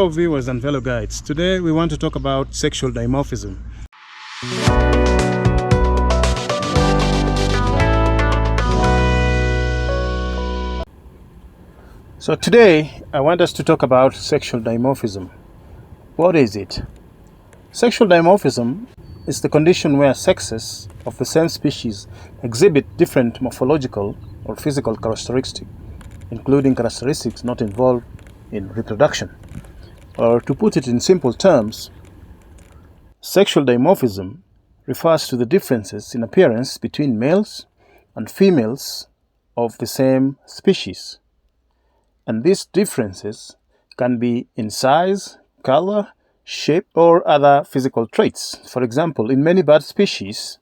Hello viewers and fellow guides. Today we want to talk about sexual dimorphism. So today I want us to talk about sexual dimorphism. What is it? Sexual dimorphism is the condition where sexes of the same species exhibit different morphological or physical characteristics, including characteristics not involved in reproduction. Or to put it in simple terms, sexual dimorphism refers to the differences in appearance between males and females of the same species. And these differences can be in size, color, shape, or other physical traits. For example, in many bird species,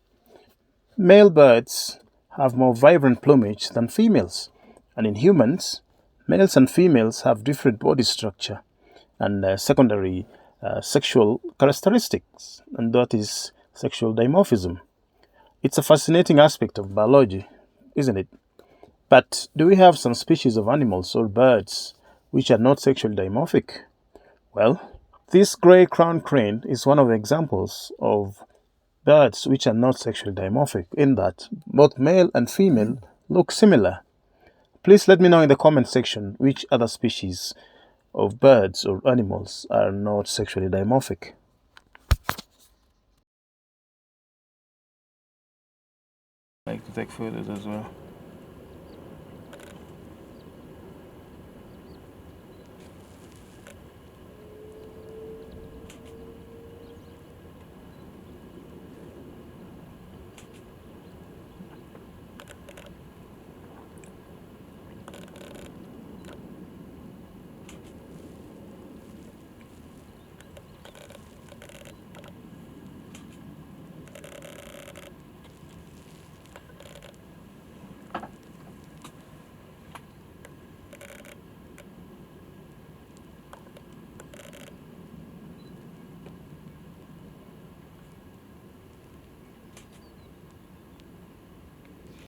male birds have more vibrant plumage than females. And in humans, males and females have different body structure and secondary sexual characteristics, and that is sexual dimorphism. It's a fascinating aspect of biology, isn't it? But do we have some species of animals or birds which are not sexually dimorphic? Well, this gray-crowned crane is one of the examples of birds which are not sexually dimorphic, in that both male and female look similar. Please let me know in the comment section which other species of birds or animals are not sexually dimorphic. I like to take photos as well.